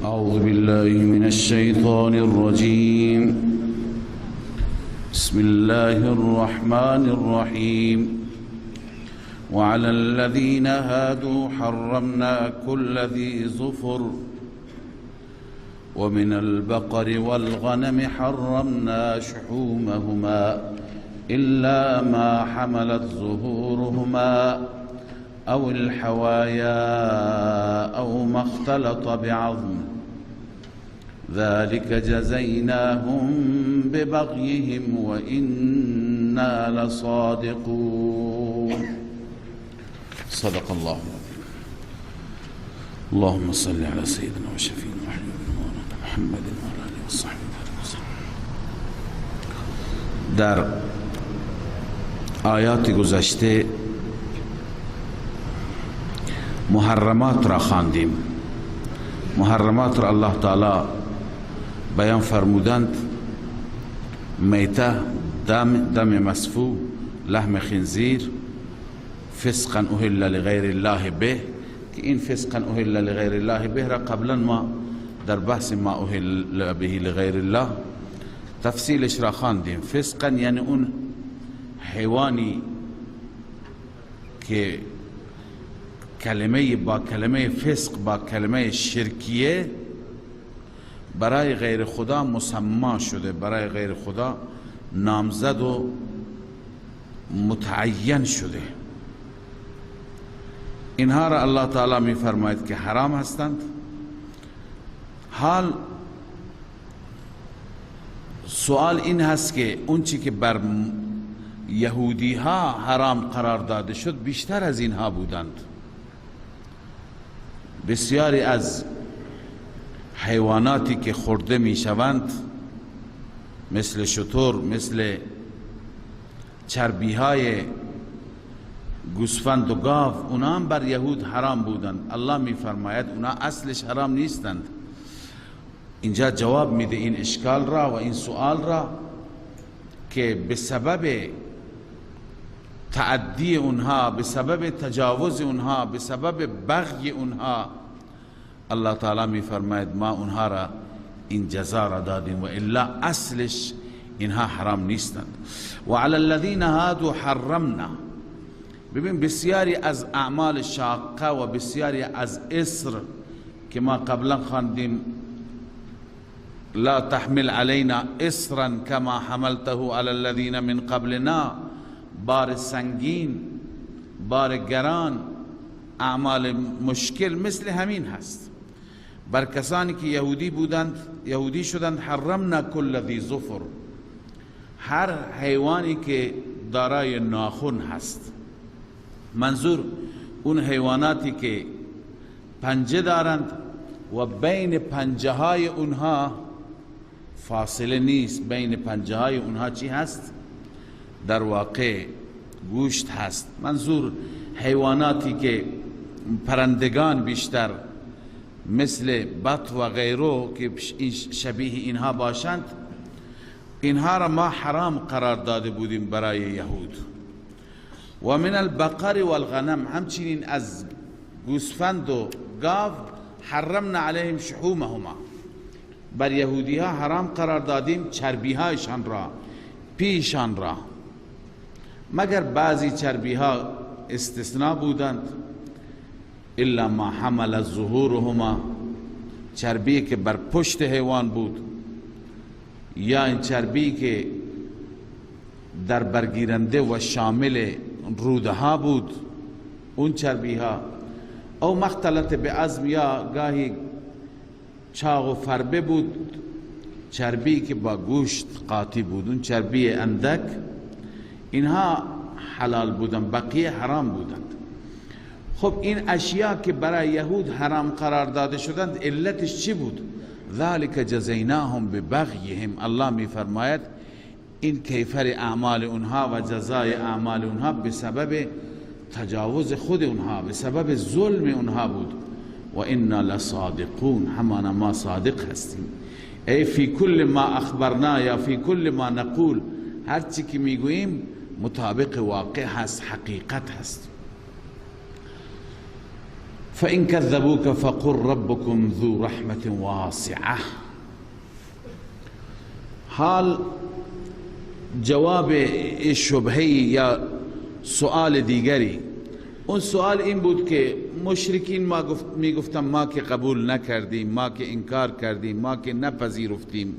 أعوذ بالله من الشيطان الرجيم. بسم الله الرحمن الرحيم. وعلى الذين هادوا حرمنا كل ذي ظفر ومن البقر والغنم حرمنا شحومهما إلا ما حملت ظهورهما أو الحوايا أو ما اختلط بعظم ذلك جزيناهم ببغيهم وإنا لصادقون. صدق الله. اللهم صل على سيدنا وشفينا وحبيبنا محمد وعلى آله وصحبه وسلم. در آیات گذشته محرمات را خواندیم. محرمات را الله تعالی بیان فرمودند: میته، دم مسفوح، لحم خنزیر، فسقا اهل لغیر الله به، که این فسقا اهل لغیر الله به را قبلا ما در بحث ما اهل به لغیر الله تفصیلش را خواندیم. فسقا یعنی اون حیوانی که کلمه با کلمه فسق با کلمه شرکیه برای غیر خدا مسما شده، برای غیر خدا نامزد و متعین شده. اینها را الله تعالی می فرماید که حرام هستند. حال سوال این هست که اون چی که بر یهودی ها حرام قرار داده شد بیشتر از اینها بودند. بسیاری از حیواناتی که خورده می شوند مثل شتر، مثل چربی های گوسفند و گاو، اونا هم بر یهود حرام بودند. الله می فرماید اونا اصلش حرام نیستند. اینجا جواب میده این اشکال را و این سوال را که به سبب تعدی اونها، به سبب تجاوز اونها، به سبب بغی اونها الله تعالی می فرماید ما اونها را این جزا را دادیم و الا اصلش اینها حرام نیستند. و علی الذین هادوا حرمنا. ببین بسیاری از اعمال شاقه و بسیاری از اسر که ما قبلا خواندیم، لا تحمل علینا اسرا کما حملته علی الذین من قبلنا، بار سنگین، بار گران، اعمال مشکل مثل همین هست بر کسانی که یهودی بودند، یهودی شدند. حرمنا کل ذی ظفر، هر حیوانی که دارای ناخن هست، منظور اون حیواناتی که پنجه دارند و بین پنجه های اونها فاصله نیست، بین پنجه های اونها چی هست؟ در واقع گوشت هست. منظور حیواناتی که پرندگان بیشتر مثل بط و غیره که شبیه اینها باشند، اینها را ما حرام قرار داده بودیم برای یهود. و من البقر والغنم، همچنین از گوسفند و گاو حرمنا علیهم شحومهما، بر یهودی ها حرام قرار دادیم چربی هایشان را، پیشان را، مگر بعضی چربی ها استثناء بودند. الا ما حمل ظهورهما، چربی که بر پشت حیوان بود، یا این چربی که در برگیرنده و شامل روده ها بود، اون چربی ها، او مختلط به عظم، یا گاهی چاق و فربه بود، چربی که با گوشت قاطی بود، اون چربی اندک، اینها حلال بودن، بقیه حرام بودند. خب این اشیاء که برای یهود حرام قرار داده شدند علتش چی بود؟ ذالک جزیناهم ببغیهم. الله می فرماید این کیفر اعمال اونها و جزای اعمال اونها به سبب تجاوز خود اونها، به سبب ظلم اونها بود. و انا لصادقون، همانا ما صادق هستیم. ای فی کل ما اخبرنا یا فی کل ما نقول، هر چی که میگوییم مطابق واقع هست، حقیقت هست. فإن كذبوك فقل ربكم ذو رحمة واسعة. حال جواب شبهه یا سؤال دیگری، اون سؤال این بود که مشرکین میگفتن ما که قبول نکردیم، ما که انکار کردیم، ما که نپذیرفتیم،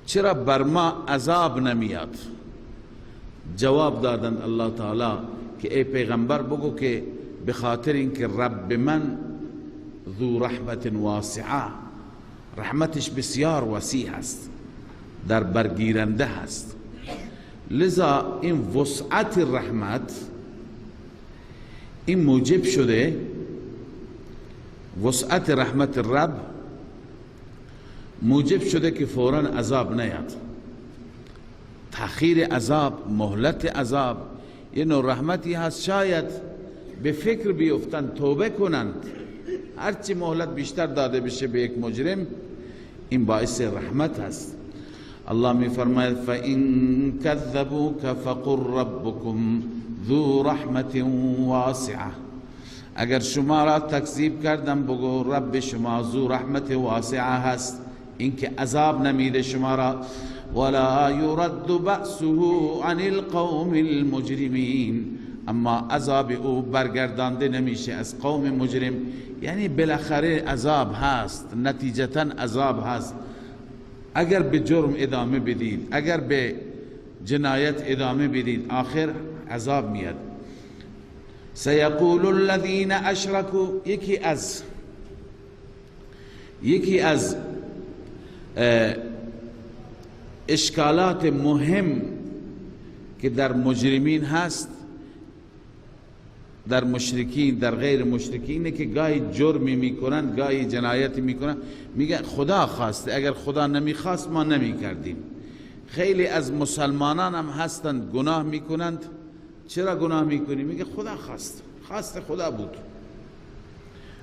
چرا بر ما عذاب نمیاد؟ جواب دادن الله تعالی که ای پیغمبر بگو که به خاطر اینکه رب من ذو رحمت واسعه، رحمتش بسیار وسیع است، در برگیرنده هست، لذا این وسعت رحمت این موجب شده، وسعت رحمت رب موجب شده که فوراً عذاب نیاد. تأخیر عذاب، مهلت عذاب یه نوع رحمتی هست. شاید به فکر بیفتند، توبه کنند، هرچی مهلت بیشتر داده بشه به یک مجرم این باعث رحمت هست. الله می فرماید فإن كذبوك فقل ربكم ذو رحمت واسعه. اگر شما را تکذیب کردن بگو رب شما ذو رحمت واسعه هست، اینکه عذاب نمیده شما را. ولا يرد بأسه عن القوم المجرمين، اما عذاب او برگردانده نمیشه از قوم مجرم. یعنی بالاخره عذاب هست، نتیجتا عذاب هست. اگر به جرم ادامه بدید، اگر به جنایت ادامه بدید، آخر عذاب میاد. سيقول الذين اشركوا، یکی از اشکالات مهم که در مجرمین هست، در مشرکین، در غیر مشرکین، که گاهی جرمی میکنن، گاهی جنایتی میکنن، میگن خدا خواسته، اگر خدا نمیخواست ما نمیکردیم. خیلی از مسلمانان هم هستند گناه میکنند. چرا گناه میکنی؟ میگه خدا خواست خدا بود.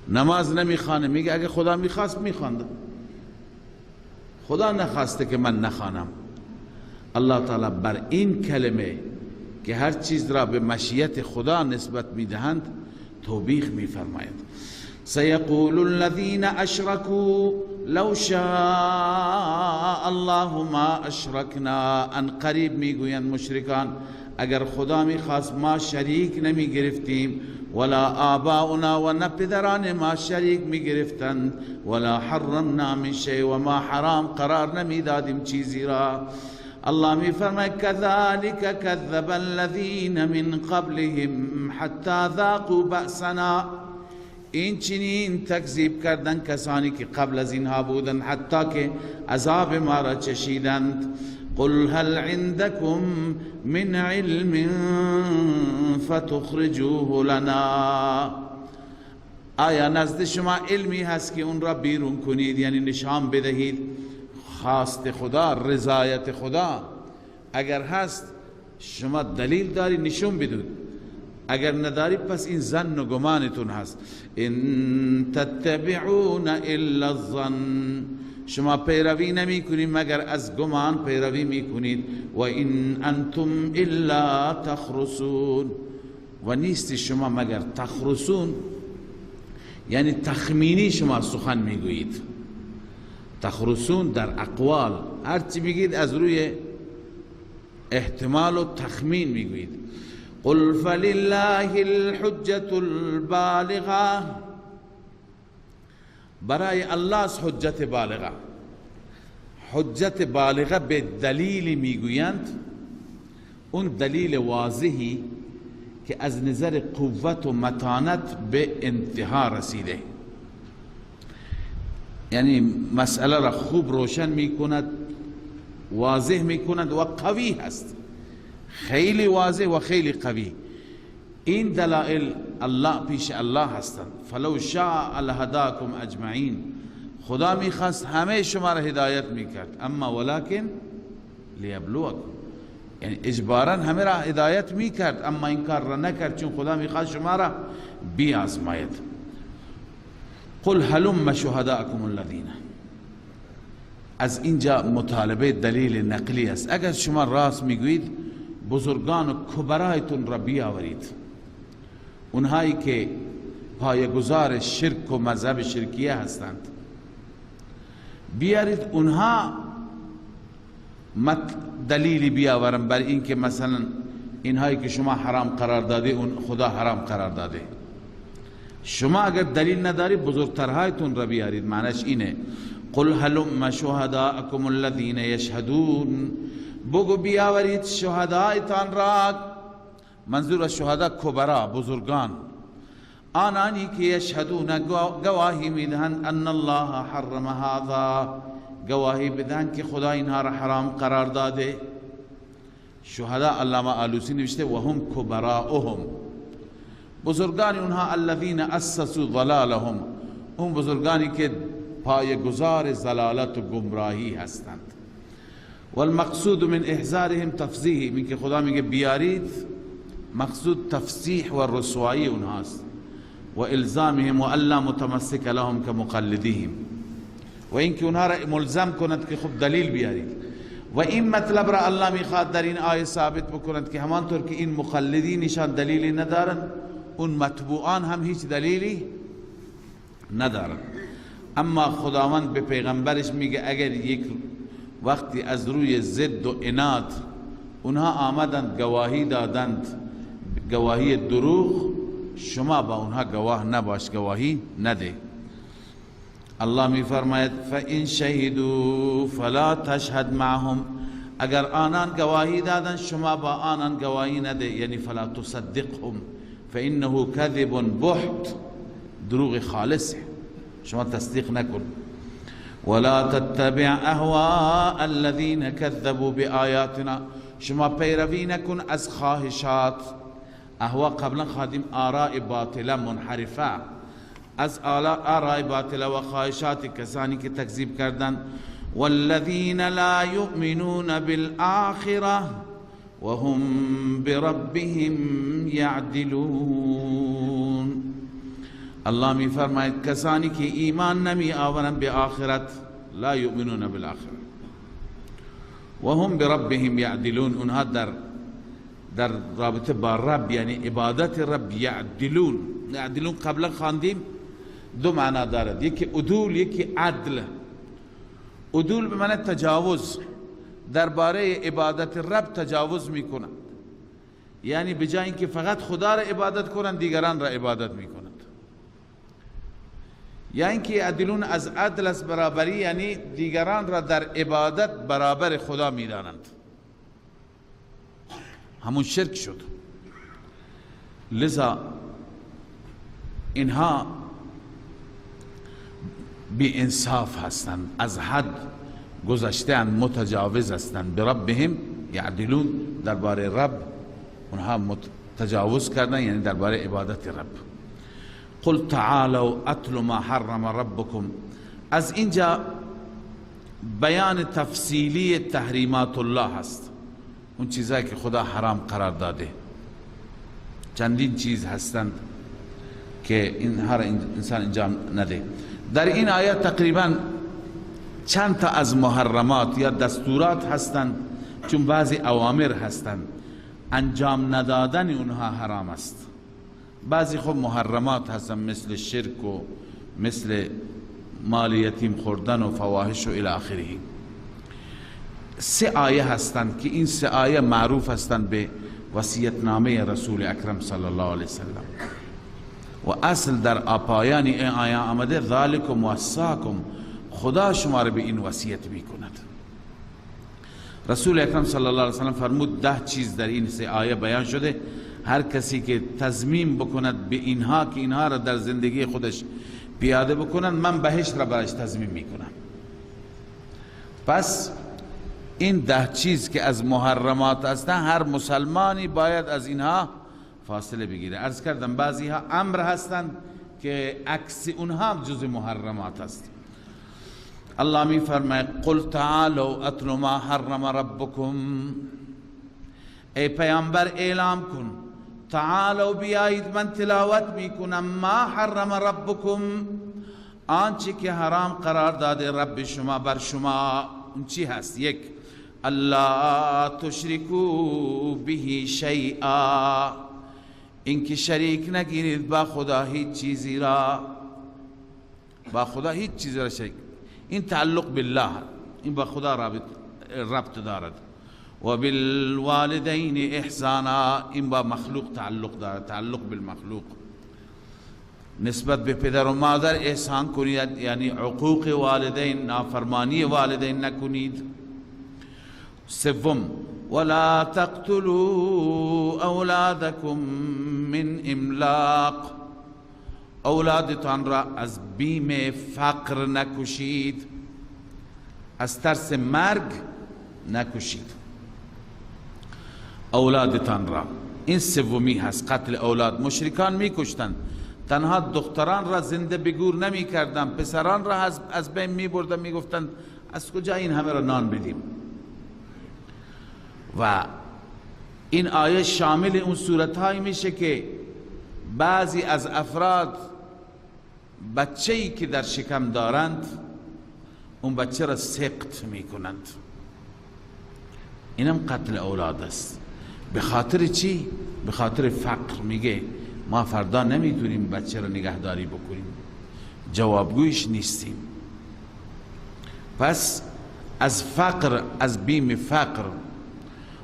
نماز نمیخوانه، میگه اگه خدا میخواست میخواندم، خدا نخواسته که من نخوانم. الله تعالی بر این کلمه که هر چیز را به مشیت خدا نسبت میدهند توبیخ میفرماید. سيقول الذين اشركوا لو شاء الله ما اشركنا. ان قریب میگویند مشرکان اگر خدا میخواست ما شریک نمی گرفتیم، ولا آباؤنا و نه پدران ما شریک می گرفتند، ولا حرمنا من شیء و ما حرام قرار نمی دادیم چیزی را. الله می فرماید كذلك كذب الذين من قبلهم حتى ذاقوا بأسنا. این چنین تکذیب کردن کسانی که قبل از اینها بودند حتی که عذاب ما را چشیدند. قل هل عندكم من علم فتخرجوه لنا. آیا نزد شما علمی هست که اون را بیرون کنید، یعنی نشان بدهید خواست خدا، رضایت خدا؟ اگر هست شما دلیل داری نشون بدید، اگر نداری پس این ظن و گمانتون هست. ان تتبعون الا الظن. شما پیروی نمی کنید مگر از گمان پیروی می کنید. و این انتم الا تخرسون. و نیست شما مگر تخرسون، یعنی تخمینی شما سخن می گویید. تخرسون در اقوال هرچی میگید از روی احتمال و تخمین می گویید. قل فلله الحجة البالغه. برای الله است حجت بالغه. حجت بالغه به دلیلی میگویند، اون دلیل واضحی که از نظر قوت و متانت به انتها رسیده، یعنی مسئله را خوب روشن میکند، واضح میکند و قوی هست، خیلی واضح و خیلی قوی. این دلائل الله پیش الله هستند. فلو شاء لهداکم اجمعین. خدا میخواست همه شما را هدایت میکرد، اما ولکن لیبلوکم، یعنی اجبارا همه را هدایت میکرد، اما این کار را نکرد چون خدا میخواست شما را بیازماید. قل هلم شهداءکم الذین. از اینجا مطالبه دلیل نقلی است. اگر شما راست میگویید بزرگان و کبرایتون را بیاورید، اونهایی که پایه‌گذار شرک و مذهب شرکیه هستند. بیارید اونها دلیلی بیاورن بر این که مثلا اینهایی که شما حرام قرار داده اون خدا حرام قرار داده. شما اگر دلیل نداری بزرگترهایتون را بیارید. معنیش اینه قل هلم شهداءکم الذین یشهدون، بگو بیاورید شهدایتان را، منظور از شهدا کبرا بزرگان، آنانی که یشهدون گواهی میدهند ان الله حرم هذا، گواهی بدهند که خدا اینها را حرام قرار داده. شهدا علامه آلوسی نوشته و هم کبراؤهم، بزرگانی اونها الذین اسسوا ضلالهم، اون بزرگانی که پایه‌گذار ضلالت و گمراهی هستند. والمقصود من احذارهم تفضیح، من که خدا میگه بیارید، مقصود تفسیح و رسوایی اونهاست، و الزامهم و الا متمسک لهم كمقلدیهم، و اینکه اونها را ملزم کند که خب دلیل بیارید. و این مطلب را الله میخواد در این آیه ثابت بکند که همانطور که این مقلدینشان دلیلی ندارن، اون متبوعان هم هیچ دلیلی ندارن. اما خداوند به پیغمبرش میگه اگر یک وقتی از روی ضد و عناد اونها آمدند گواهی دادند، گواهی دروغ، شما با اونها گواه نباش، گواهی نده. الله می فرماید فَإِن شَهِدُوا فَلَا تَشْهَدْ مَعَهُمْ، اگر آنان گواهی دادن شما با آنان گواهی نده، یعنی فلا تصدقهم فإنه كذب بحت، دروغ خالصه، شما تصدیق نکن. ولا تتبع اهواء الذين كذبوا بآياتنا، شما پیروی نکن از خواهشات، اهوا قبلا خادم آراء باطله منحرفه، از آراء باطله و خواهشات کسانی که تکذیب کردند. والذین لا یؤمنون بالآخرة وهم بربهم یعدلون، الله می فرماید کسانی که ایمان نمی آورند به آخرت، لا یؤمنون بالآخرة و هم بربهم یعدلون، اونها در رابطه با رب یعنی عبادت رب یعدلون. یعدلون قبلا خواندیم دو معنا دارد، یکی عدول یکی عدل. عدول به معنی تجاوز، درباره عبادت رب تجاوز میکنند، یعنی به جای اینکه فقط خدا را عبادت کنند دیگران را عبادت میکنند. یا اینکه یعدلون از عدل است برابری، یعنی دیگران را در عبادت برابر خدا میدانند، همون شرک شد. لذا اینها بی انصاف هستند، از حد گذشته‌اند، متجاوز هستند. بربهم یعدلون، درباره رب اونها تجاوز کردن، یعنی درباره عبادت رب. قل تعالوا اتل ما حرم ربکم، از اینجا بیان تفصیلی تحریمات الله هست، اون چیزایی که خدا حرام قرار داده. چندین چیز هستند که این هر انسان انجام نده. در این آیه تقریبا چند تا از محرمات یا دستورات هستند، چون بعضی اوامر هستند انجام ندادن اونها حرام است، بعضی خب محرمات هستند مثل شرک و مثل مال یتیم خوردن و فواحش و الی آخره. سه آیه هستند که این سه آیه معروف هستند به وصیتنامه رسول اکرم صلی الله علیه وسلم، و اصل در پایان این آیه آمده ذالکم وصاکم، خدا شما را به این وصیت میکند. رسول اکرم صلی الله علیه وسلم فرمود 10 چیز در این سه آیه بیان شده، هر کسی که تضمین بکند به اینها که اینها را در زندگی خودش پیاده بکند، من بهشت را برایش تضمین میکنم. پس این 10 چیز که از محرمات هستند، هر مسلمانی باید از اینها فاصله بگیره. عرض کردم بعضی ها امر هستند که عکس اونها جز محرمات است. الله می فرماید قل تعالوا اتل ما حرم ربکم، ای پیامبر اعلام کن، تعالوا بیایید من تلاوت میکنم، ما حرم ربکم، آنچه که حرام قرار داده رب شما بر شما. اون چی هست؟ یک، الله تشرکو به شیئا، اینکه شریک نگیرید با خدا هیچ چیزی را، با خدا هیچ چیزی را شریک. این تعلق بالله، این با خدا ربط دارد. و بالوالدین احسانا، این با مخلوق تعلق دارد، تعلق بالمخلوق. نسبت به پدر و مادر احسان کنید، یعنی عقوق والدین، نافرمانی والدین نکنید. سوم، ولا تقتلوا اولادکم من املاق، اولادتان را از بیم فقر نکشید، از ترس مرگ نکشید اولادتان را. این سومی هست، قتل اولاد. مشرکان میکشتند، تنها دختران را زنده به گور نمی کردن، پسران را از بین می بردن، می گفتن از کجا این همه را نان بدیم. و این آیه شامل اون صورتهایی میشه که بعضی از افراد بچه‌ای که در شکم دارند اون بچه را سقط می کنند. اینم قتل اولاد است. به خاطر چی؟ به خاطر فقر. میگه ما فردا نمیتونیم بچه را نگهداری بکنیم، جوابگویش نیستیم. پس از فقر، از بیم فقر.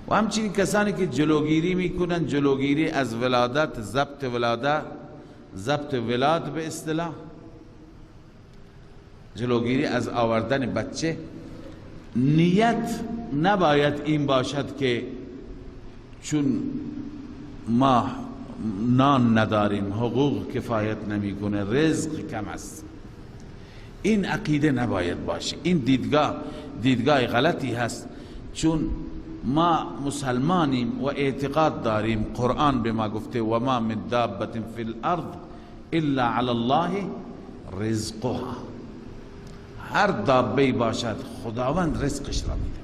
و همچنین کسانی که جلوگیری میکنن، جلوگیری از ولادت، ضبط ولادت، ضبط ولاد به اصطلاح، جلوگیری از آوردن بچه. نیت نباید این باشد که چون ما نان نداریم، حقوق کفایت نمیکنه، رزق کم است. این عقیده نباید باشه. این دیدگاه غلطی هست، چون ما مسلمانیم و اعتقاد داریم قرآن به ما گفته و ما من دابة فی الارض الا علی الله رزقها. هر دابه‌ای باشد خداوند رزقش را میده.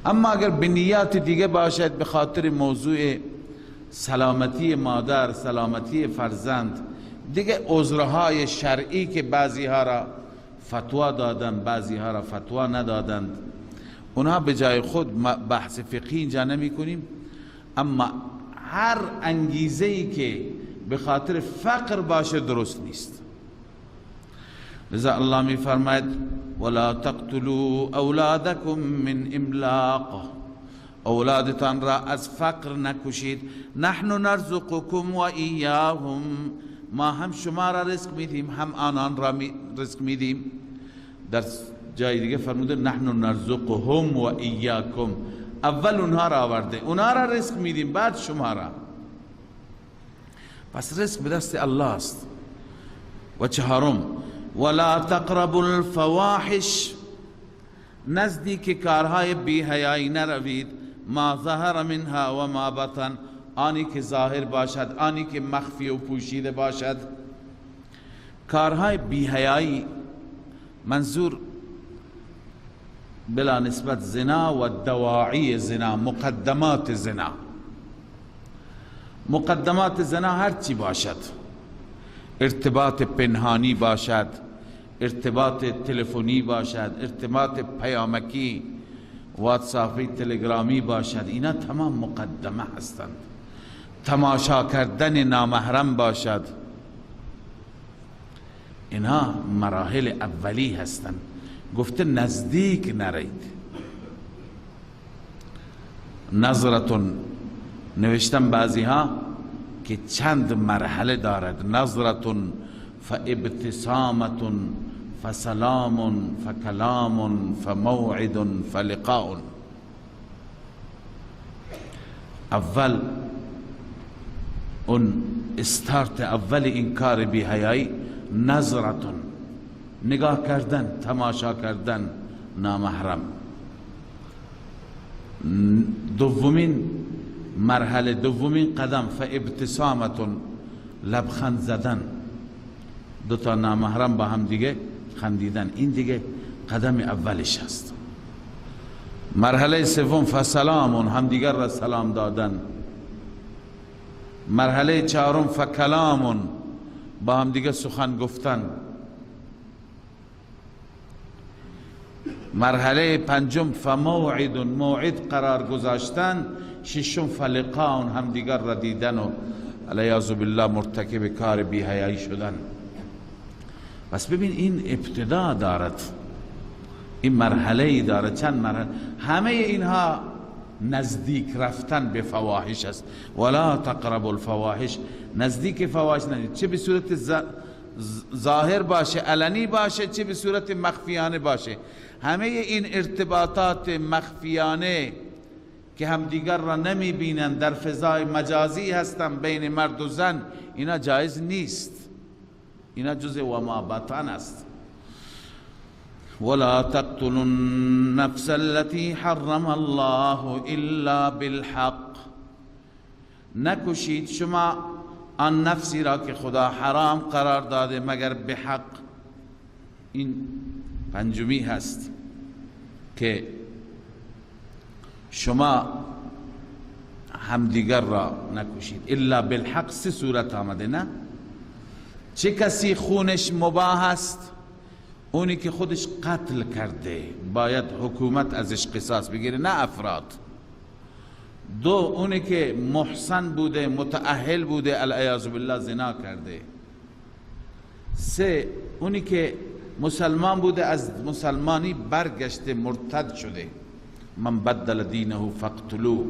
اما اگر به نیات دیگه باشد، به خاطر موضوع سلامتی مادر، سلامتی فرزند، دیگه عذرهای شرعی که بعضی ها را فتوا دادن، بعضی ها را فتوا ندادند، اونها به جای خود بحث فقهی اینجا نمی کنیم. اما هر انگیزه‌ای که به خاطر فقر باشه درست نیست. لذا الله می فرماید ولا تقتلوا اولادکم من املاق، اولادتان را از فقر نکشید. نحن نرزقکم و ایاهم، ما هم شما را رزق میدیم، هم آنان را رزق میدیم. در جای دیگه فرموده نحن نرزقهم و ایاکم، اول اونها را آورده، اونها را رزق میدیم بعد شما را. پس رزق به دست الله است. و چهارم، ولا تقربوا الفواحش، نزدیک کارهای بی حیایی نروید. ما ظهر منها و ما بطن، آنی که ظاهر باشد، آنی که مخفی و پوشیده باشد. کارهای بی حیایی منظور بلا نسبت زنا و دواعی زنا، مقدمات زنا. مقدمات زنا هر چی باشد، ارتباط پنهانی باشد، ارتباط تلفنی باشد، ارتباط پیامکی، واتساپی، تلگرامی باشد، اینا تمام مقدمه هستند. تماشا کردن نامحرم باشد، اینها مراحل اولی هستند. گفته نزدیک نرید. نظرتون نوشتم بعضی ها که چند مرحله دارد. نظرتون، فابتسامتون، فسلام، فکلام، فموعد، فلقاء. اول اون استارت اول این کار بی حیایی نظرتون، نگاه کردن، تماشا کردن نامحرم. دومین مرحله، دومین قدم، فابتسامتون، لبخند زدن، دوتا نامحرم با هم دیگه خندیدن، این دیگه قدم اولش هست. مرحله سوم فسلامون، هم دیگر را سلام دادن. مرحله چهارم فکلامون، با هم دیگه سخن گفتن. مرحله پنجم فموعد، موعد قرار گذاشتن. ششم فلقاء، هم دیگر را دیدن و علیاذ بالله مرتکب کار بی حیایی شدن. پس ببین این ابتدا دارد، این مرحله دارد، چند مرحله، همه اینها نزدیک رفتن به فواحش است. ولا تقربوا الفواحش، نزدیک فواحش ندید، چه به صورت ظاهر باشه علنی باشه، چه به صورت مخفیانه باشه. همه این ارتباطات مخفیانه که همدیگر را نمی بینند، در فضای مجازی هستند بین مرد و زن، اینا جایز نیست، اینا جزء و ما بطن است. ولا تقتلوا النفس التي حرم الله الا بالحق، نکشید شما آن نفسی را که خدا حرام قرار داده مگر به حق. این پنجمی هست که شما همدیگر را نکشید. الا بالحق سه صورت آمده، نه؟ چه کسی خونش مباح است؟ اونی که خودش قتل کرده باید حکومت ازش قصاص بگیره، نه افراد. دو، اونی که محسن بوده متأهل بوده العیاذ بالله زنا کرده. سه، اونی که مسلمان بوده از مسلمانی برگشته مرتد شده، من بدل دینه فاقتلوه.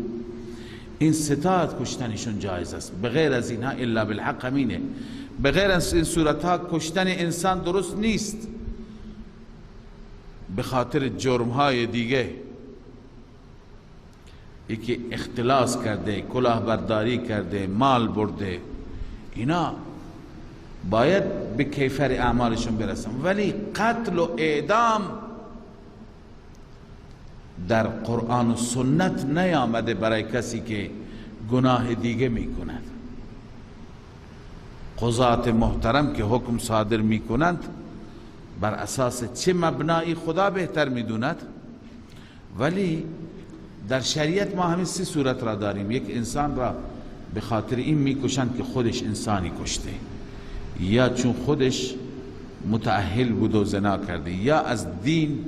این ستاد کشتنشون جایز است، بغیر از اینها الا بالحق همینه. بغیر از این صورتها کشتن انسان درست نیست، به خاطر جرمهای دیگه، یکی اختلاس کرده، کلاهبرداری کرده، مال برده، اینا باید به کیفر اعمالشون برسن. ولی قتل و اعدام در قرآن و سنت نیامده برای کسی که گناه دیگه میکند. قضات محترم که حکم صادر میکنند بر اساس چه مبنایی خدا بهتر میدوند، ولی در شریعت ما همین سه صورت را داریم. یک، انسان را به خاطر این میکشند که خودش انسانی کشته، یا چون خودش متأهل بود و زنا کرده، یا از دین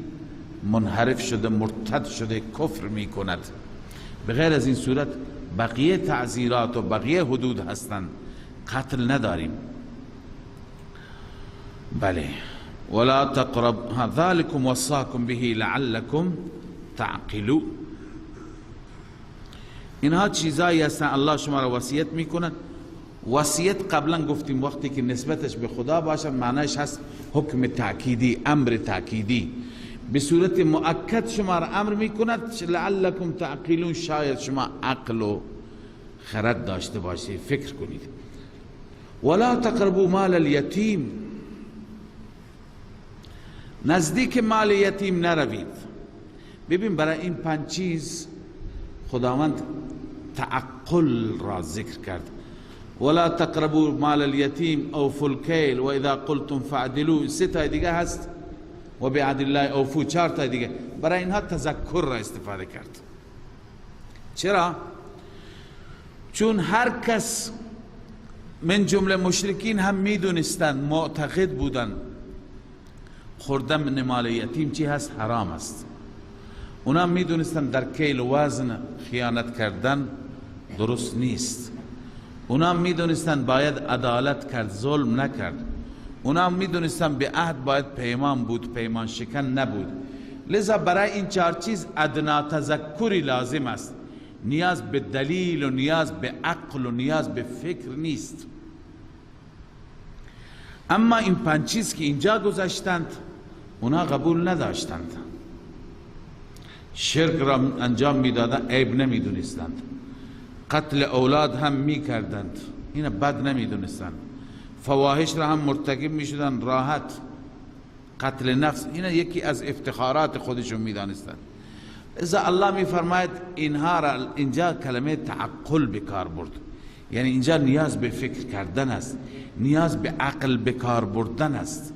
منحرف شده مرتد شده کفر میکند. بغیر از این صورت بقیه تعزیرات و بقیه حدود هستند، قتل نداریم. بله. ولا تقرب ذلكم وصاكم به لعلكم تعقلون. اینها چیزایی هستن الله شما را وصیت میکنند. وصیت قبلا گفتیم وقتی که نسبتش به خدا باشد معنیش هست حکم تأکیدی، امر تأکیدی، به صورت مؤکد شما را امر میکند لعلكم تعقلون، شاید شما عقل و خرد داشته باشید، فکر کنید. ولا تقربوا مال الیتیم، نزدیک مال یتیم نروید. ببین برای این پنج چیز خداوند تعقل را ذکر کرد. ولا تقربوا مال الیتیم اوفوا الکیل و اذا قلتم فعدلوا، سه تا دیگه هست، و بعد الله اوفوا، چهار تا دیگه. برای اینها تذکر را استفاده کرد. چرا؟ چون هر کس من جمله مشرکین هم میدونستند، معتقد بودند خوردن مال یتیم چی هست؟ حرام است. اونا میدونستند در کیل و وزن خیانت کردن درست نیست. اونا میدونستند باید عدالت کرد، ظلم نکرد. اونا میدونستند به عهد باید پیمان بود، پیمان شکن نبود. لذا برای این چهار چیز ادنا تذکری لازم است. نیاز به دلیل و نیاز به عقل و نیاز به فکر نیست. اما این پنج چیز که اینجا گذاشتند اونا قبول نداشتند. شرک را انجام میدادند، عیب نمیدونستند. قتل اولاد هم میکردند، اینا بد نمیدونستند. فواحش را هم مرتکب میشدند راحت. قتل نفس اینا یکی از افتخارات خودشون میدانستند. اذا الله میفرماید اینها را اینجا کلمه تعقل بکار برد، یعنی اینجا نیاز به فکر کردن است، نیاز به عقل بکار بردن است.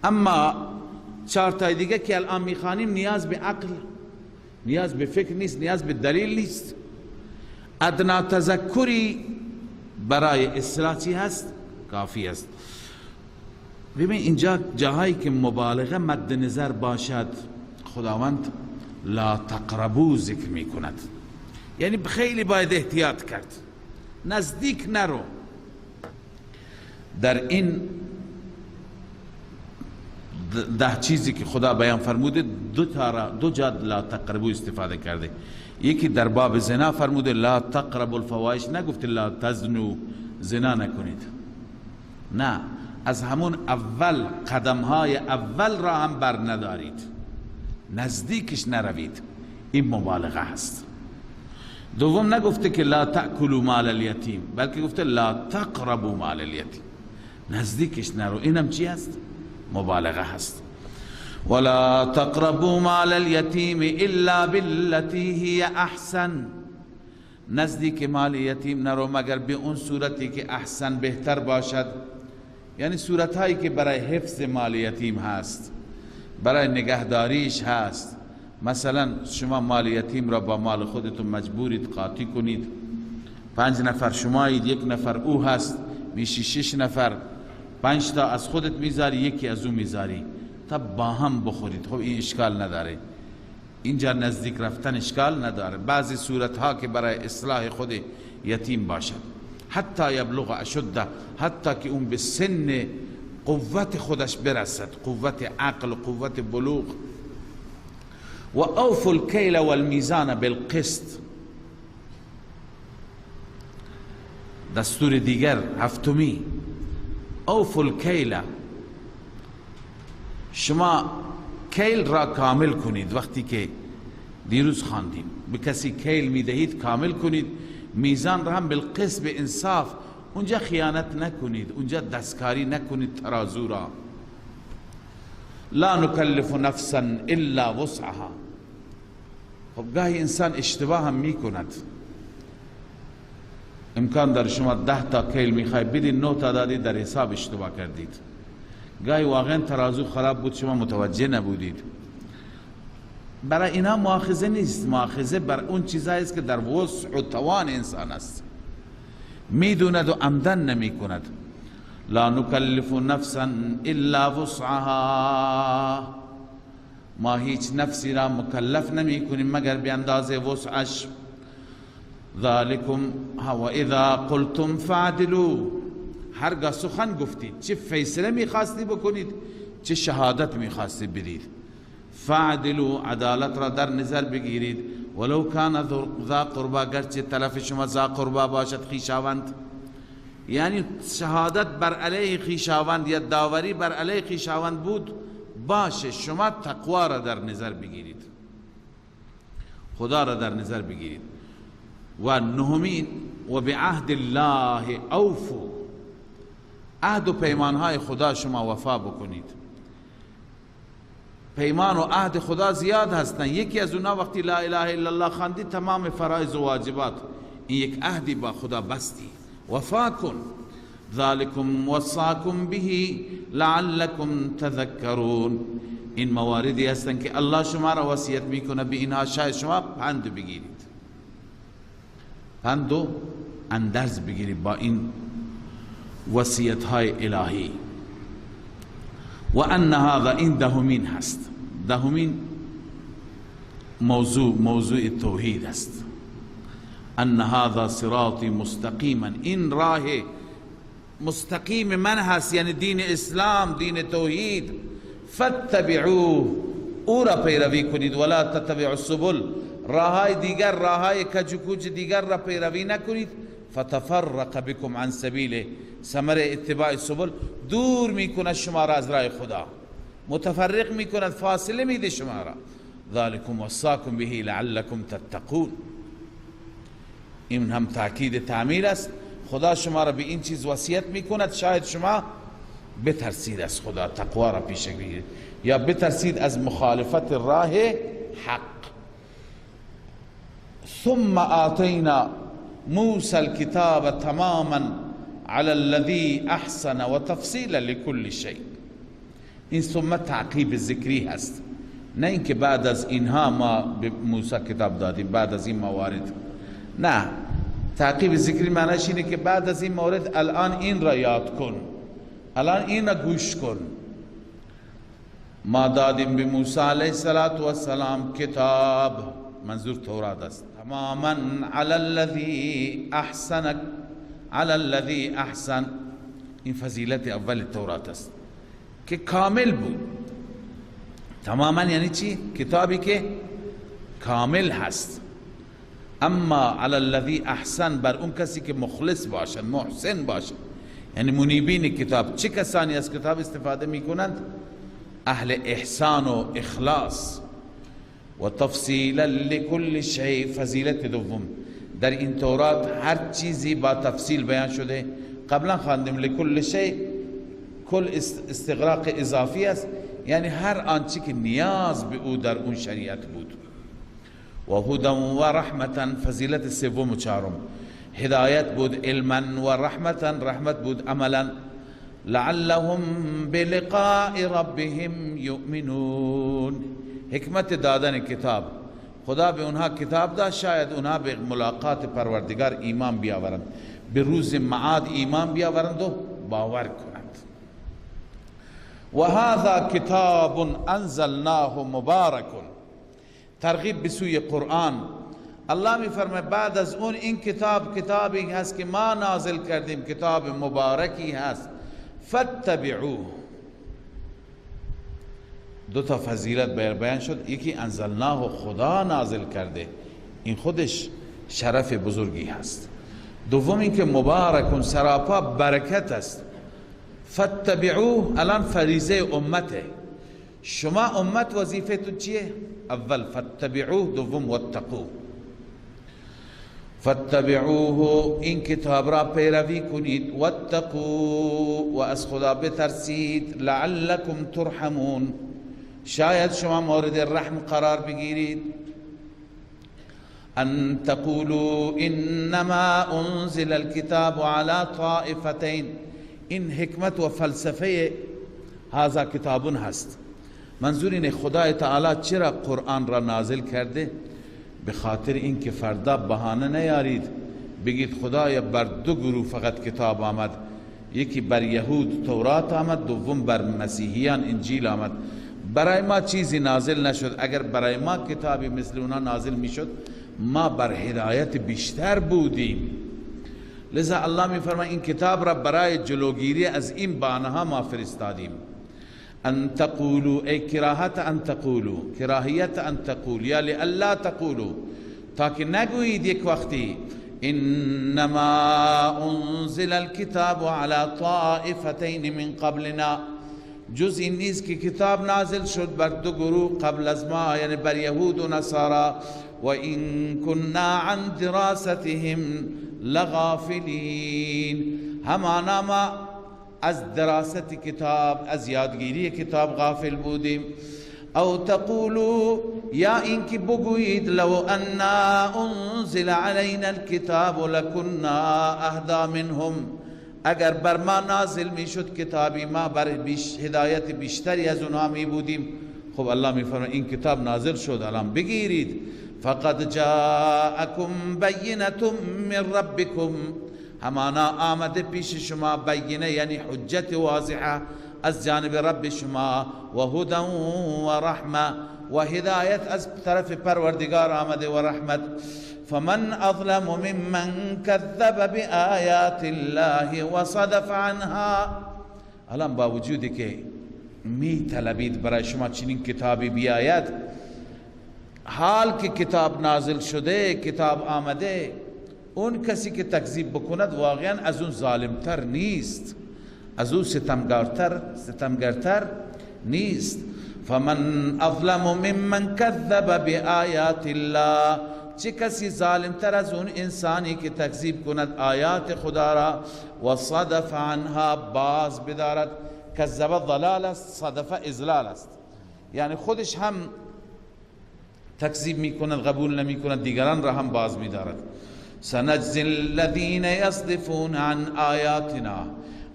اما چهار تا دیگه که الان میخوانیم نیاز به عقل، نیاز به فکر نیست، نیاز به دلیل نیست. ادنا تذکری برای اصلاح چی هست؟ کافی است. ببین اینجا جاهایی که مبالغه مد نظر باشد خداوند لا تقربو ذکر می کند، یعنی خیلی باید احتیاط کرد، نزدیک نرو. در این 10 چیزی که خدا بیان فرموده دو جا لا تقربو استفاده کرده. یکی در باب زنا فرموده لا تقربوا الفواحش، نگفته لا تزنو، زنا نکنید. نه، از همون اول قدمهای اول را هم بر ندارید، نزدیکش نروید. این مبالغه هست. دوم نگفته که لا تأکلوا مال الیتیم، بلکه گفته لا تقربوا مال الیتیم، نزدیکش نرو. اینم چی هست؟ مبالغه هست. ولا تقربوا مال الیتیم الا بالتي هی احسن، نزدیک مال یتیم نرو مگر به اون صورتی که احسن بهتر باشد. یعنی صورتهایی که برای حفظ مال یتیم هست، برای نگهداریش هست. مثلا شما مال یتیم را با مال خودتون مجبورید قاطی کنید، 5 نفر شمایید، 1 نفر او هست، میشی 6 نفر، 5 تا از خودت میذاری، 1 از او میذاری، تا با هم بخورید. خب این اشکال نداره، اینجا نزدیک رفتن اشکال نداره. بعضی صورتها که برای اصلاح خود یتیم باشد، حتی یبلغ اشده، حتی که اون به سن قوت خودش برسد، قوت عقل، قوت بلوغ. و اوفوا الکیل والمیزان بالقسط، دستور دیگر هفتمی، اوفوا الکیل، شما کیل را کامل کنید. وقتی که دیروز خواندیم به کسی کیل میدهید کامل کنید. میزان را هم بالقسط، به انصاف، اونجا خیانت نکنید، اونجا دستکاری نکنید ترازو را. لا نکلف نفسا الا وسعها. خب گاهی انسان اشتباه هم میکند. امکان داره شما 10 تا کیل میخوای بدید، 9 تا دادید، در حساب اشتباه کردید. گاهی واقعا ترازو خراب بود، شما متوجه نبودید. برای اینا مؤاخذه نیست، مؤاخذه بر اون چیزایی است که در وسع و توان انسان است، میدوند و عمدن نمی کند. لا نکلف نفسا الا وسعها، ما هیچ نفسی را مکلف نمی کنیم مگر به اندازه وسعش. ذالکم و اذا قلتم فعدلوا، هرگاه سخن گفتید، چه فیصله میخواستی بکنید، چه شهادت میخواستی بدید، فعدلوا، عدالت را در نظر بگیرید. ولو کان ذا قربا، گرچه طرف شما ذا قربا باشد، خویشاوند. یعنی شهادت بر علیه خویشاوند یا داوری بر علیه خویشاوند بود، باشه، شما تقوا را در نظر بگیرید، خدا را در نظر بگیرید. و نهمین، و بعهد الله اوفو، عهد و پیمانهای خدا شما وفا بکنید. پیمان و عهد خدا زیاد هستند. یکی از اونها وقتی لا اله الا الله خواندی، تمام فرایض و واجبات، این یک عهدی با خدا بستی، وفا کن. ذالکم وصاکم به لعلکم تذکرون، این مواردی هستند که الله شما را وصیت میکنه به اینها، شاید شما پند بگیرید، پند و اندرز بگیرید با این وصیت های الهی. و ان هذا، این دهمین هست. دهمین موضوع توحید است. ان هذا صراطی مستقیما، این راه مستقیم من هست، یعنی دین اسلام، دین توحید. فاتبعوه، او را پیروی کنید. ولا تتبعوا السبل، راههای دیگر، راههای کجکوج دیگر را پیروی نکنید. فتفرق بكم عن سبیله، ثمر اتباع سبل دور میکند شما را از راه خدا، متفرق میکند، فاصله میده شما را. ذالکم وصاکم به لعلکم تتقون، این هم تاکید تعمیل است. خدا شما را به این چیز وصیت میکند شاید شما بترسید از خدا، تقوا را پیش بگیرید، یا بترسید از مخالفت راه حق. ثم آتینا موسى الكتاب تماما على الذي احسن و تفصیلا لكل شيء. این ثم تعقیب ذکری هست، نه اینکه بعد از اینها ما به موسی کتاب دادیم، بعد از این موارد. نه، تعقیب ذکری معنیش اینه که بعد از این مورد الان این را یاد کن، الان این را گوش کن. ما دادیم به موسی علیه السلام کتاب، منظور تورات است. تماما علی الذی احسن، علی الذی احسن، این فضیلت اول تورات است که کامل بود تماما. یعنی چی؟ کتابی که کامل هست. اما علی الذی احسن، بر اون کسی که مخلص باشد، محسن باشد، یعنی منیبین کتاب. چه کسانی از کتاب استفاده می کنند؟ اهل احسان و اخلاص. و تفصیلا لکل شیء، فضیلت دوم در این تورات هر چیزی با تفصیل بیان شده. قبلا خواندیم لکل شیء، کل استغراق اضافی است، یعنی هر آنچه که نیاز به او در اون شریعت بود. و هدى و رحمتا، فضیلت سوم و چهارم هدایت بود علما و رحمتا، رحمت بود عملا. لعلهم بلقاء ربهم یؤمنون، حکمت دادن کتاب، خدا به اونها کتاب داد شاید اونها به ملاقات پروردگار ایمان بیاورند، به روز معاد ایمان بیاورند و باور کنند. و هذا کتاب انزلناه مبارک، ترغیب به سوی قرآن. الله می فرماید بعد از اون این کتاب کتابی هست که ما نازل کردیم، کتاب مبارکی هست. فاتبعوه، دو تا فضیلت بیان شد. یکی انزلناه، خدا نازل کرده، این خودش شرف بزرگی هست. دوم این که مبارکون، سراپا برکت است. فاتبعوه الان فریضه امته، شما امت وظیفه تو چیه؟ اول فاتبعوه، دوم واتقوه. فاتبعوه، این کتاب را پیروی کنید. واتقوه، و از خدا بترسید. لعلکم ترحمون، شاید شما مورد رحم قرار بگیرید. ان تقولوا انما انزل الكتاب على طائفتين، این حکمت و فلسفه هذا کتابون هست. منظور اینه خدای تعالی چرا قرآن را نازل کرده؟ به خاطر اینکه فردا بهانه نیارید بگید خدایا بر دو گروه فقط کتاب آمد، یکی بر یهود تورات آمد، دوم بر مسیحیان انجیل آمد، برای ما چیزی نازل نشد. اگر برای ما کتابی مثل اونا نازل میشد ما بر هدایت بیشتر بودیم. لذا الله می فرماید این کتاب را برای جلوگیری از این بانها ما فرستادیم. ان تقولوا، ای کراهت ان تقولوا، کراهیت ان تقول، یا لئلا تقولوا، تاکه نگویید یک وقتی انما انزل الكتاب على طائفتين من قبلنا، جز این نیست که کتاب نازل شد بر دو گروه قبل از ما، یعنی بر یهود و نصارا. و این كنا عن دراستهم لغافلین، همانا ما از دراست کتاب، از یادگیری کتاب غافل بودیم. او تقولوا، یا اینکه بگویید لو انا انزل علینا الكتاب لكنا اهدى منهم، اگر بر ما نازل می شد کتابی ما بر هدایت بیشتری از اونها می بودیم. خب الله می فرماید این کتاب نازل شد الان بگیرید. فقد جاءكم بینة من ربكم، همانا آمده پیش شما بینه یعنی حجت واضحه از جانب رب شما. و هدى و رحمه، و هدایت از طرف پروردگار آمده و رحمت. فمن اظلم ممن كذب بآیات الله و صدف عنها، الان با وجودی که می طلبید برای شما چنین کتابی بیاید، حال که کتاب نازل شده، کتاب آمده، اون کسی که تکذیب بکند واقعا از اون ظالمتر نیست، از اون ستمگرتر نیست. فمن اظلم ممن كذب بآیات الله، چه کسی ظالمتر از اون انسانی که تکذیب کند آیات خدا را و صدف عنها، باز بدارد. کذب ضلال است، صدف اضلال است، یعنی خودش هم تکذیب می کند، قبول نمی کند، دیگران را هم باز می دارد. سنجزی الذین یصدفون عن آیاتنا،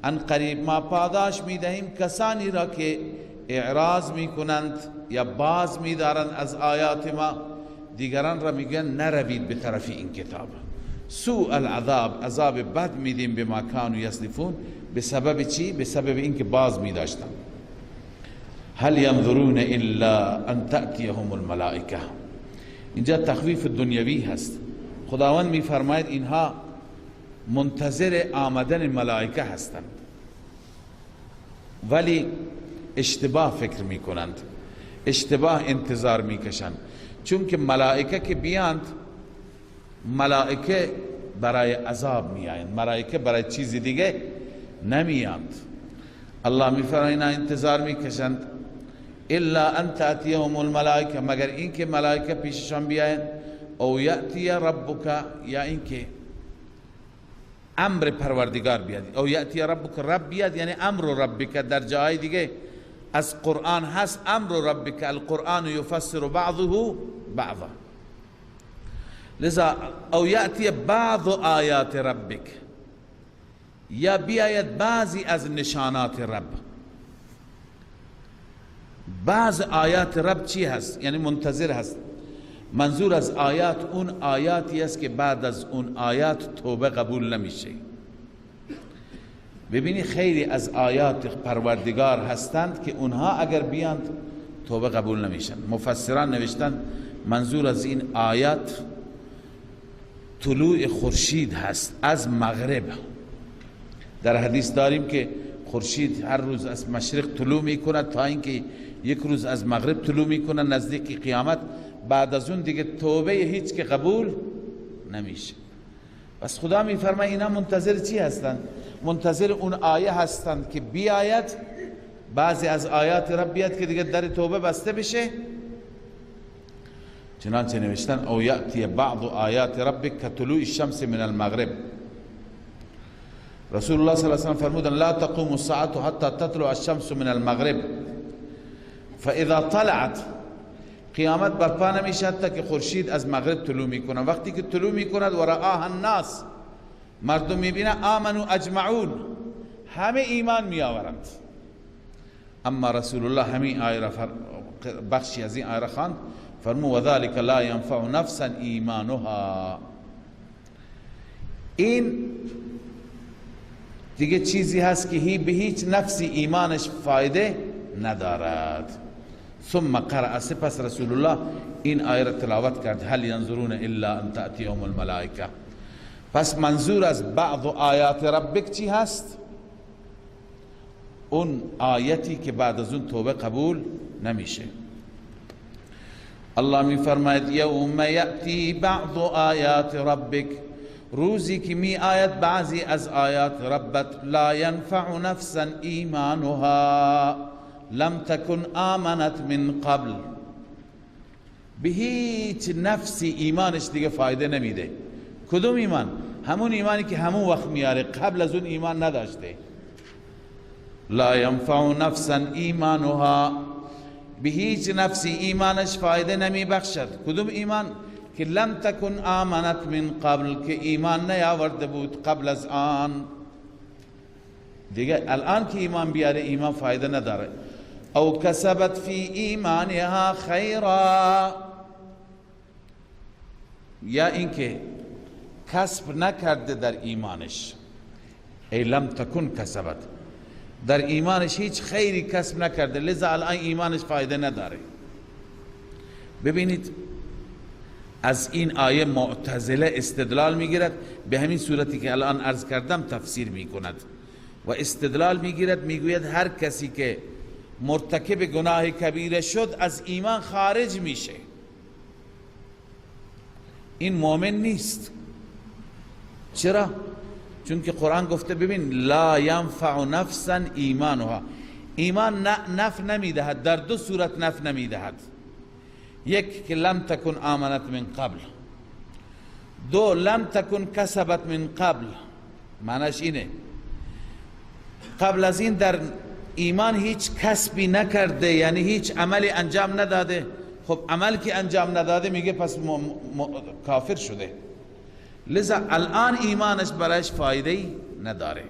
ان قریب ما پاداش می دهیم کسانی را که اعراض می کنند یا باز می دارند از آیات ما، دیگران را میگن نروید به طرف این کتاب. سوء العذاب، عذاب بد میدیم به ما کانوا یصدفون، به سبب چی؟ به سبب اینکه باز می داشتن. هل ينظرون الا ان تأتيهم الملائکه، اینجا تخویف دنیوی هست. خداوند می فرماید اینها منتظر آمدن ملائکه هستند. ولی اشتباه فکر میکنند، اشتباه انتظار میکشند. چون که ملائکه که بیاند، ملائکه برای عذاب میآیند، ملائکه برای چیز دیگه نمیاند. الله میفرماید اینا انتظار میکشند الا ان تاتیهم الملائکه، مگر اینکه ملائکه پیششان بیایند، او یاتی ربک، یا اینکه امر پروردگار بیاد، او یاتی ربک، رب بیاد، یعنی امر ربک. در جای دیگه از قرآن هست امر ربک، القرآن یفسر بعضه بعضا. لذا او یاتی بعض آیات ربک، یا بیاید بعضی از نشانات رب. بعض آیات رب چی هست؟ یعنی منتظر هست. منظور از آیات اون آیاتی است که بعد از اون آیات توبه قبول نمیشه. ببینی خیلی از آیات پروردگار هستند که اونها اگر بیاند توبه قبول نمیشن. مفسران نوشتند منظور از این آیات طلوع خورشید هست از مغرب. در حدیث داریم که خورشید هر روز از مشرق طلوع میکند تا اینکه یک روز از مغرب طلوع میکنه نزدیک قیامت. بعد از اون دیگه توبه هیچ که قبول نمیشه. پس خدا میفرماید اینا منتظر چی هستند؟ منتظر اون آیه هستند که بیاید، بعضی از آیات رب بیاد که دیگه در توبه بسته بشه. چنانچه نوشتن او یأتی بعض آیات ربک کطلوع الشمس من المغرب. رسول الله صلی الله علیه و سلم فرمودن لا تقوم الساعة حتى تطلع الشمس من المغرب فاذا طلعت، قیامت برپا نمیشه حتی که خورشید از مغرب طلوع میکنه. وقتی که طلوع میکند و رآها الناس، مردم میبینن آمنوا اجمعون، همه ایمان میآورند. اما رسول الله همین آیه بخشی از این آیه خواند، فرمود و ذلك لا ينفع نفسا ایمانها. این دیگه چیزی هست که به هیچ نفسی ایمانش فایده ندارد. ثم قرأ، سپس رسول الله این آیه را تلاوت کرد هل ينظرون الا ان تأتيهم الملائکه. پس منظور از بعض آیات ربک چی هست؟ اون آیتی که بعد از اون توبه قبول نمیشه. الله می فرماید یوم یأتی بعض آیات ربک، روزی که می آید بعضی از آیات ربت، لا ينفع نفسا ایمانها لم تكن آمنت من قبل. به هیچ نفسی ایمانش دیگه فایده نمیده. کدوم ایمان؟ همون ایمانی که همون وقت میاره، قبل از اون ایمان نداشته. لا ينفع نفسا ایمانها، به هیچ نفسی ایمانش فایده نمی بخشد. کدوم ایمان؟ که لم تکن آمنت من قبل، که ایمان نیاورده بود قبل از آن. دیگه الان که ایمان بیاره ایمان فایده نداره. او کسبت فی ایمانها خیرا، یا اینکه کسب نکرده در ایمانش، ای لم تکن کسبت، در ایمانش هیچ خیری کسب نکرده، لذا الان ایمانش فایده نداره. ببینید از این آیه معتزله استدلال میگیرد، به همین صورتی که الان عرض کردم تفسیر میکند و استدلال میگیرد، میگوید هر کسی که مرتکب گناه کبیره شد از ایمان خارج میشه، این مؤمن نیست. چرا؟ چون که قرآن گفته ببین لا ینفع نفسا ایمانها، ایمان نفع نمیدهد، در دو صورت نفع نمیدهد. یک که لم تکن آمنت من قبل، دو لم تکن کسبت من قبل. معنیش اینه قبل از این در ایمان هیچ کسبی نکرده، یعنی هیچ عملی انجام نداده. خب عمل که انجام نداده میگه پس کافر شده، لذا الان ایمانش برایش فایده نداره.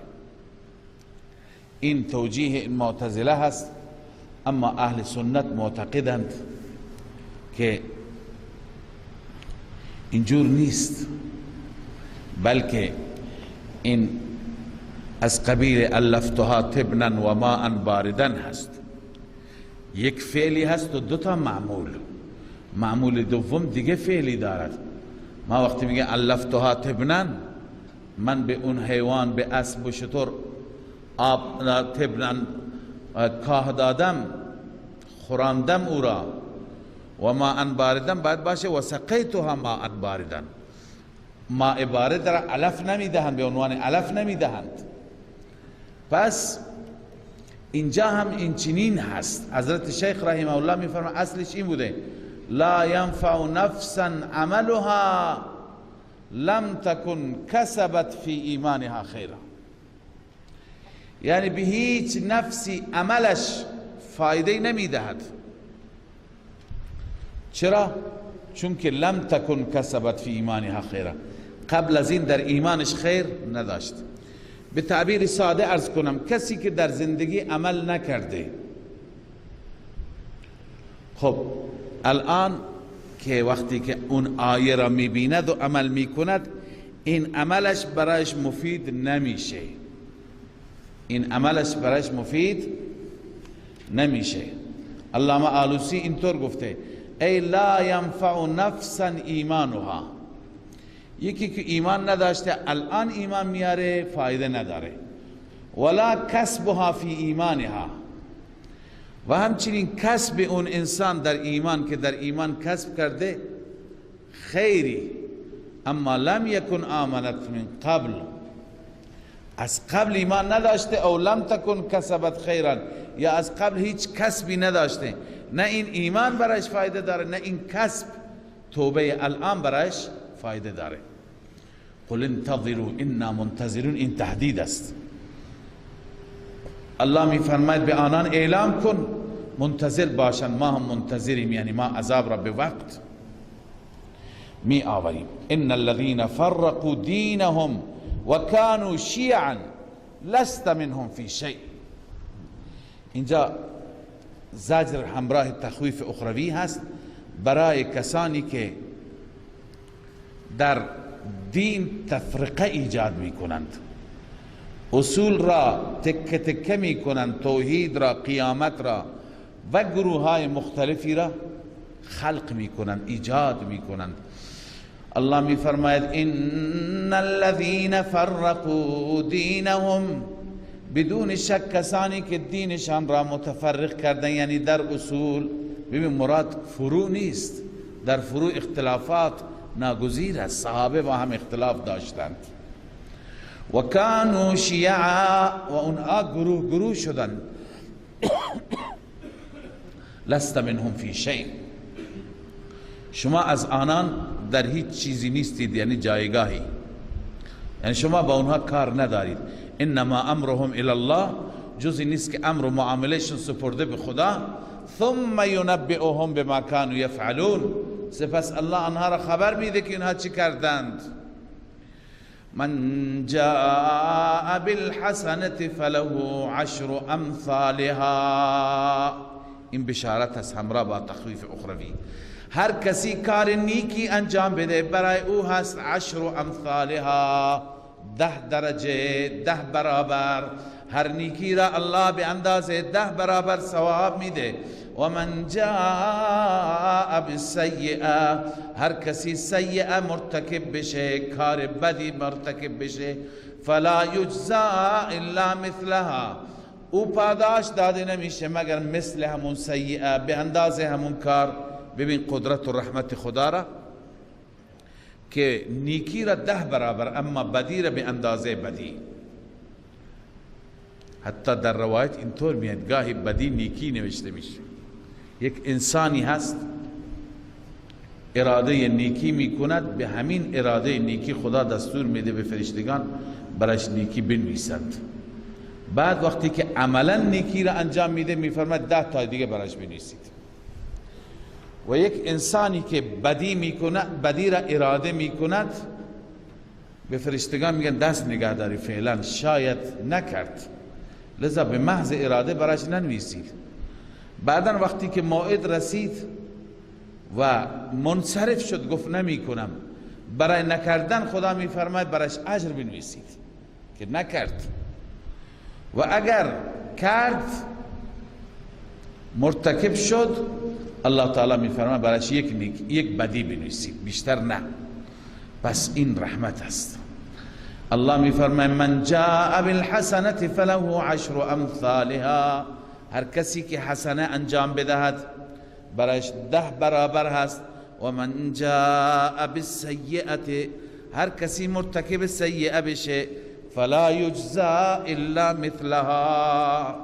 این توجیه معتزله هست. اما اهل سنت معتقدند که اینجور نیست، بلکه این از قبیل الفتها تبنا و ماء باردن هست. یک فعلی هست و دوتا معمول دوم دیگه فعلی دارد. ما وقتی میگه الفتها تبنا، من به اون حیوان، به اسب و شتر آب تبنا کاه دادم، خوراندم او را، و ماء باردن باید باشه و سقیتها ماء باردن. ماء بارد را علف نمیدهند، به عنوان علف نمیدهند. پس اینجا هم این چنین هست. حضرت شیخ رحمه الله میفرماید اصلش این بوده: لا ينفع نفسا عملها لم تكن کسبت فی ایمانها خیرا. یعنی به هیچ نفسی عملش فایده نمیدهد. چرا؟ چون که لم تکن کسبت فی ایمانها خیرا، قبل از این در ایمانش خیر نداشت. به تعبیر ساده عرض کنم، کسی که در زندگی عمل نکرده، خب الان که وقتی که اون آیه را میبیند و عمل میکند، این عملش برایش مفید نمیشه. این عملش برایش مفید نمیشه. علامه آلوسی اینطور گفته: ای لا ینفع نفسا ایمانها. یکی که ایمان نداشته الان ایمان میاره، فایده نداره. ولا کسبها فی ایمانها، و همچنین کسب اون انسان در ایمان که در ایمان کسب کرده خیری، اما لم یکن آمنت من قبل، از قبل ایمان نداشته، او لم تکن کسبت خیرا، یا از قبل هیچ کسبی نداشته، نه این ایمان برایش فایده داره، نه این کسب توبه الان برایش فایده داره. قل انتظروا انا منتظرون، این تهدید است. الله می فرماید به آنان اعلام کن منتظر باشند، ما هم منتظریم، یعنی ما عذاب را به وقت می آوریم. ان الذين فرقوا دینهم و كانوا شیعا لست منهم فی شیء. اینجا زجر همراه تخویف اخروی هست برای کسانی که در دین تفرقه ایجاد می کنند، اصول را تکه تکه می کنند، توحید را، قیامت را و گروه های مختلفی را خلق می کنند، ایجاد می کنند. الله می فرماید ان الذين فرقوا دینهم، بدون شک کسانی که دینشان را متفرق کردن، یعنی در اصول. ببین مراد فروع نیست، در فروع اختلافات ناگزیر است، صحابه با هم اختلاف داشتند. و کانوا شیعا، و اونها گروه گروه شدند. لست منهم فی شیء، شما از آنان در هیچ چیزی نیستید، یعنی جایگاهی، یعنی شما با اونها کار ندارید. انما امرهم الی الله، جزی نیست که امر و معاملهشون سپرده به خدا. ثم ینبئهم بما كانوا یفعلون، سپس الله آنها را خبر میده که اینها چی کردند. من جاء بالحسنة فله عشر امثالها، این بشارت است همراه با تخویف اخروی. هر کسی کار نیکی انجام بده برای او هست 10 امثالها، 10 درجه، 10 برابر. هر نیکی را الله به اندازه 10 برابر ثواب میده. و من جاء بالسیئه، هر کسی سیئه مرتکب بشه، کار بدی مرتکب بشه، فلا یجزا الا مثلها، او پاداش داده نمیشه مگر مثل همون سیئه، به اندازه همون کار. ببین قدرت و رحمت خدا را که نیکی را 10 برابر، اما بدی را به اندازه بدی. حتی در روایت اینطور میاد گاهی بدی نیکی نوشته میشه. یک انسانی هست اراده نیکی میکند، به همین اراده نیکی خدا دستور میده به فرشتگان برایش نیکی بنویسند. بعد وقتی که عملا نیکی را انجام میده میفرماید 10 تا دیگه برایش بنویسید. و یک انسانی که بدی میکند، بدی را اراده میکند، به فرشتگان میگن دست نگهداری، فعلا شاید نکرد، لذا به محض اراده برایش ننویسید. بعدا وقتی که موعد رسید و منصرف شد، گفت نمی کنم، برای نکردن خدا میفرماید برایش اجر بنویسید که نکرد. و اگر کرد، مرتکب شد، الله تعالی میفرماید برایش یک بدی بنویسید، بیشتر نه. پس این رحمت است. الله میفرماید من جاء بالحسنة فله 10 امثالها، هر کسی که حسنه انجام بدهد برایش 10 برابر هست. و من جاء بالسیئه، هر کسی مرتکب سیئه بشه فلا یجزا الا مثلها،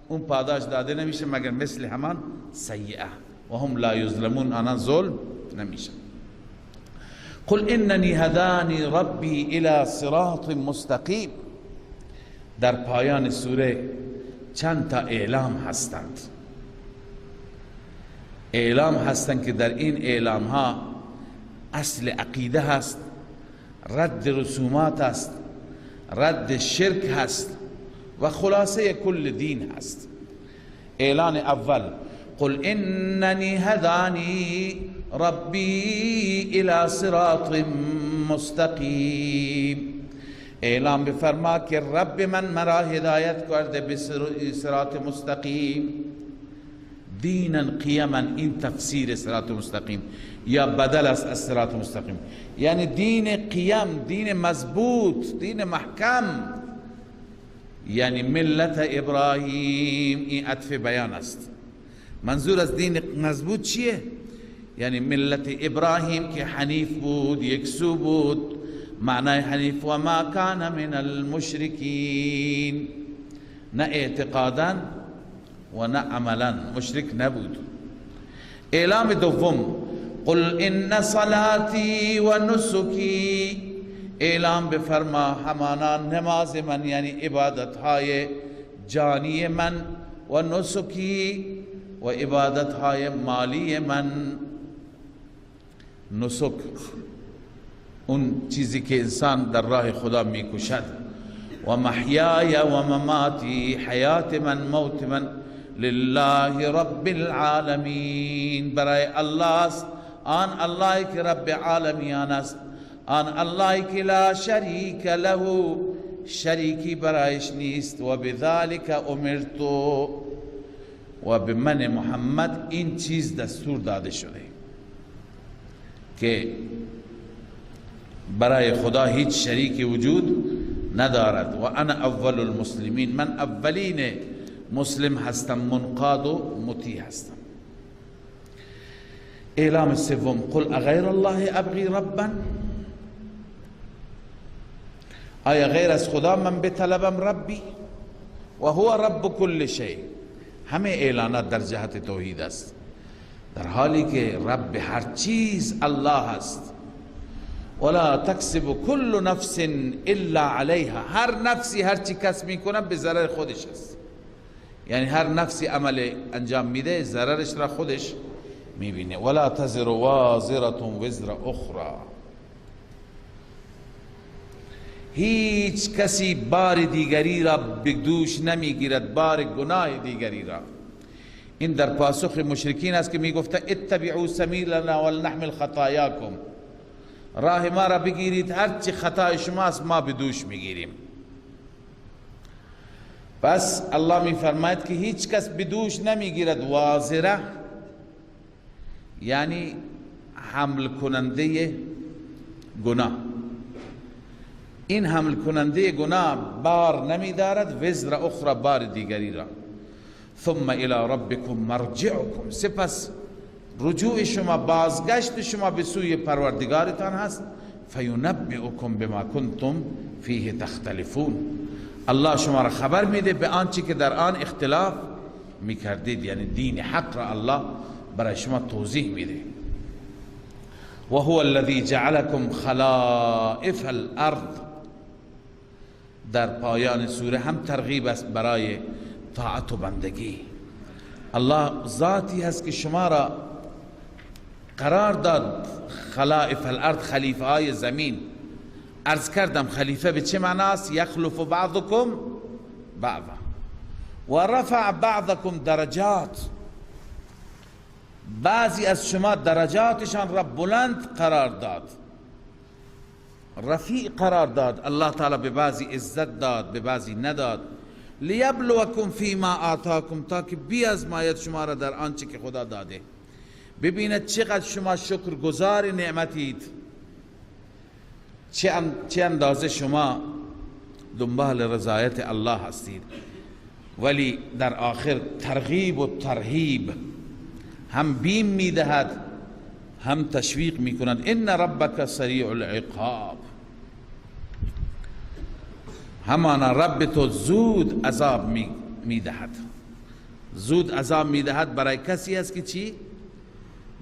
اون پاداش داده نمیشه مگر مثل همان سیئه. و هم لا یظلمون، آنها ظلم نمیشه. قل اننی هدانی ربی الى صراط مستقیم. در پایان سوره چند تا اعلام هستند، اعلام هستند که در این اعلام ها اصل عقیده هست، رد رسومات است، رد شرک هست و خلاصه کل دین هست. اعلان اول قل اننی هدانی ربی الى صراط مستقیم، اعلام بفرما که رب من مرا هدایت کرده به صراط مستقیم. دینا قیما، این تفسیر صراط مستقیم یا بدل است از صراط مستقیم، یعنی دین قیم، دین مضبوط، دین محکم، یعنی ملت ابراهیم. این عطف بیان است. منظور از دین مضبوط چیه؟ یعنی ملت ابراهیم که حنیف بود، یکسو بود. معنای حنیف و ما کان من المشرکین، نه اعتقادا و نه عملا، مشرک نبود. اعلام دوم قل ان صلاتی و نسکی، اعلام بفرما همانا نماز من یعنی عبادت های جانی من، و نسکی و عبادت های مالی من. نسک اون چیزی که انسان در راه خدا میکشد. و محیای و مماتی، حیات من موت من، لله رب العالمین، برای الله است، آن اللهی که رب عالمیان است، آن اللهی که لا شریک له، شریکی برایش نیست. و بذلک امرتو، و به من محمد این چیز دستور داده شده که برای خدا هیچ شریک وجود ندارد. و انا اول المسلمین، من اولین مسلم هستم، منقاد و مطیع هستم. اعلام سوم قل اغیر الله ابغی ربا، آیا غیر از خدا من بطلبم ربی؟ و هو رب کل شیء. همه اعلانات در جهت توحید است، در حالی که رب هر چیز الله است. ولا تکسب کل نفس الا علیها، هر نفسی هر چی کسب میکنه به ضرر خودش است، یعنی هر نفسی عمل انجام میده ضررش را خودش میبینه. ولا تزر وازرة وزر اخرى، هیچ کسی بار دیگری را به دوش نمیگیرد، بار گناه دیگری را. این در پاسخ مشرکین است که میگفته اتبعوا سبیلنا ولنحمل خطاياكم، راه ما را بگیرید، هرچی خطای شماست ما به دوش میگیریم. پس الله میفرماید که هیچ کس به دوش نمیگیرد. وازره یعنی حمل کننده گناه، این حمل کننده گناه بار نمیدارد، وزر اخرى بار دیگری را. ثم الى ربكم مرجعكم، سپس رجوع شما، بازگشت شما به سوی پروردگارتان هست. فینبئکم بما کنتم فیه تختلفون، الله شما را خبر میده به آنچه که در آن اختلاف میکردید، یعنی دین حق را الله برای شما توضیح میده. و هو الذی جعلکم خلائف الارض، در پایان سوره هم ترغیب است برای طاعت و بندگی. الله ذاتی هست که شما را قرار داد خلائف الارض، خلیفه های زمین. عرض کردم خلیفه به چه معناست؟ یخلف بعضکم بعضا و رفع بعضکم درجات، بعضی از شما درجاتشان را بلند قرار داد، رفیع قرار داد. الله تعالی به بعضی عزت داد، به بعضی نداد. لیبلوکم فیما آتاکم، تا که بیازماید شما را در آنچه که خدا داده، ببیند چقدر شما شکرگزار نعمتید، چه اندازه شما دنبال رضایت الله هستید. ولی در آخر ترغیب و ترهیب، هم بیم میدهد هم تشویق میکند. ان ربک سریع العقاب، همانا رب تو زود عذاب میدهد. زود عذاب میدهد برای کسی است که چی؟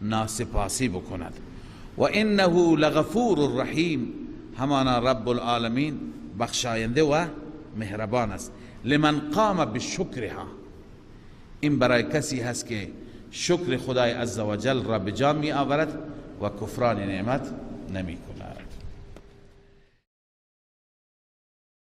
ناسپاسی بکند. و انه لغفور رحیم، همانا رب العالمین بخشاینده و مهربان است. لمن قام بشکرها، این برای کسی هست که شکر خدای عزوجل را به جا می آورد و کفران نعمت نمی کند.